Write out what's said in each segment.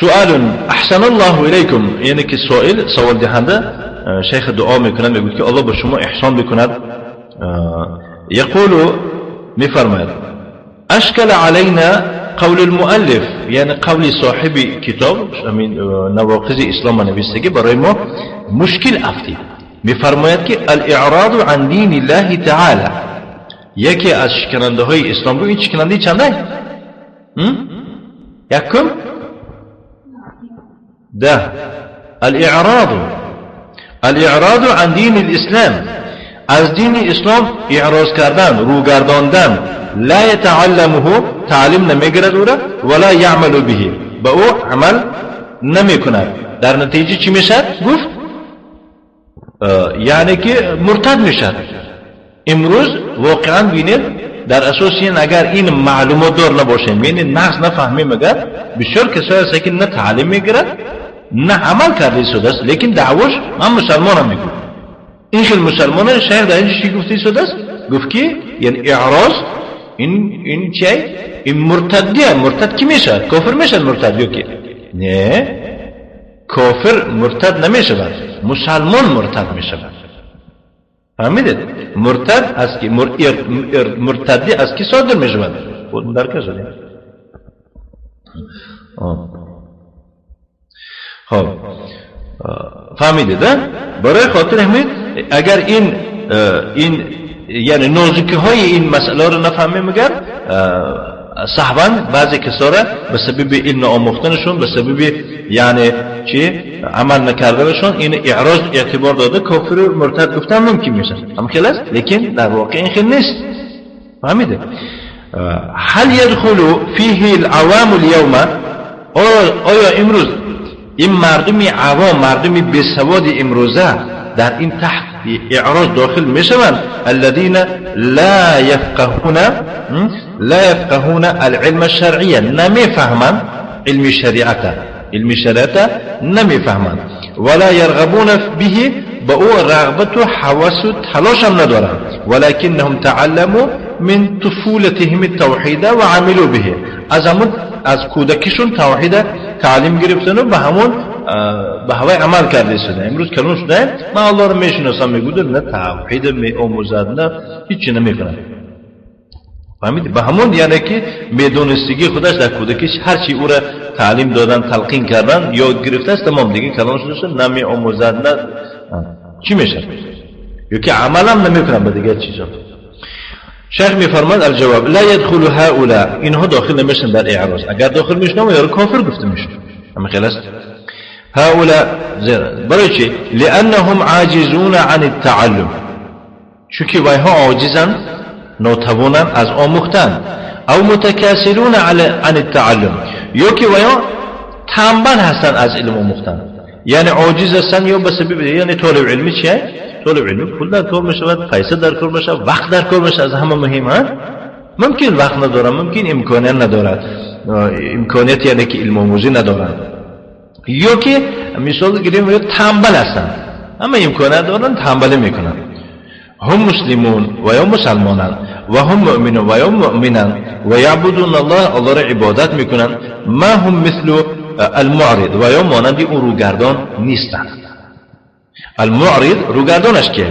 سؤال احسن الله الیکم، یعنی که سوال دهنده شیخ دعا میکنه، میگه که الله به شما احسان بکند. یقول، میفرماید اشکل علینا قول المؤلف، یعنی قول صاحب کتاب همین نواقض اسلام نوشته برای ما مشکل افتید. میفرماید که الاعراض عن دین الله تعالی، یکی از شکننده های اسلام رو، این شکننده چنده؟ یکم ده الاعراض عن دین الاسلام، از دین اسلام اعراض کردن، روگرداندن. لا يتعلمه، تعلیم نمیگیرد او را، ولا يعمل به، با او عمل نمیکند. در نتیجه چی میشد؟ گفت یعنی که مرتد میشد. امروز واقعا بینید در اساس این اگر این معلومات دار نباشیم، یعنی نقص نفهمیم، اگر بسیار کسایی هست که نه تعلیم میگیرد نه عمل کرده شده است، لیکن دعواش من مسلمانم میگم. این خیلی مسلمان شیخ در اینجا چی گفته شده است؟ گفت که یعنی اعراض این چی؟ این مرتدیه. مرتد کی میشه؟ کافر میشه مرتد یا کی؟ نه، کافر مرتد نمیشه، مسلمان مرتد میشه. فهمیدید؟ مرتد از کی؟ مرتدی از کی صادر میشه؟ خود درک شده. خب فهمیدید؟ برای خاطر همین اگر این یعنی نازکی های این مسئله رو نفهمیم، اگر صحباً بعضی کسا را به سبب علم آموختنشون، به سبب یعنی چی عمل نکردنشون این اعراض اعتبار داده کافر و مرتد گفتن ممکن میشه. هم خیلی است، لیکن در واقع این خیلی نیست. فهمیده؟ هل يدخل فيه العوام اليوم، آیا امروز این مردمی عوام، مردمی بیسواد امروزه در این تحت اعراض داخل میشوند؟ الذين لا يفقهون العلم الشرعي، نمیفهمند علم شریعت نمیفهمند. ولا يرغبون به، با او رغبت و حواس و تلاش هم ندارند. ولكنهم تعلموا من طفولتهم التوحید و عملوا به، از کودکیشون توحید تعلیم گرفتن و به هوای عمل کرده شده. امروز کلون شده من الله رو میشناسم، میگوده نه توحید میآموزد، نه هیچی نمیکنه. فهمید؟ به همون یعنی که میدونستگی خودش در کودکیش هر چی او را تعلیم دادن، تلقین کردن، یاد گرفته است، تمام دیگه کلون شده، نه میآموزد، نه چی میشه؟ یا که عمل هم نمیکنه به دیگه چیزا. شیخ میفرماد الجواب لا يدخل هؤلاء، اینها داخل نمیشن در اعراض. اگر داخل میشن یا کافر گفته میشه. اما خلاص هؤلاء برای چی؟ لانهم عاجزون عن التعلم، چونکه وایها عاجزن، ناتوانن از آموختن. او متکاسلون عن التعلم، یا که وایها تنبل هستن از علم آموختن، یعنی عاجز هستن یا به سبب یعنی طالب علمی چیه؟ طالب علمی پول در کار میشود، پیسه در کار میشود، وقت در کار میشود. از همه مهمه ممکن وقت ندارد، ممکن امکانیت ندارد، امکانیت یعنی که علم آموزی ندارد. یا که مثال گیریم تنبل هستن، اما امکانیت دارن تنبلی میکنن. هم مسلمون و یا مسلمانان و هم مؤمنون و یا مؤمنان و یعبدون الله را عبادت میکنن. ما هم مثل المعرض، و یا مانند اون روگردان نیستند. المعرض روگردانش کیه؟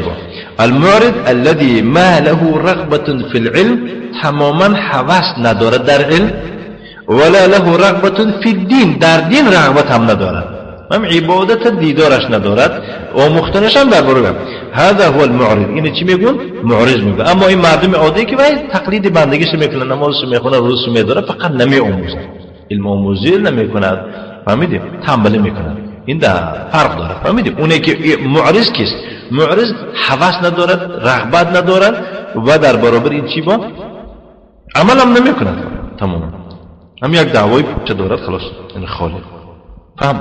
المعرض الذي ما له رغبة في العلم، تماما حواس ندارد در علم، ولا له رغبة في الدين، در دین رغبت هم ندارد، هم عبادت دیدارش ندارد و مختنش هم برباره. هذا هو المعرض. این چی میگون؟ معرض میگون. اما این مردم عادی که باید تقلید بندگیش میکنه، نمازش میخونه، روزش میداره، فقط نمیآموزه، علم آموزی نمیکند. فهمیدیم؟ تنبلی میکنه. این در فرق داره. فهمیدیم؟ اونه که معرض کیست؟ معرض حواس ندارد، رغبت ندارد و در برابر این چی با عمل هم نمیکند. تمام. هم یک دعوای چه دارد، خلاص این خالی.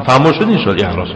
فهمو شد این شد اعراض.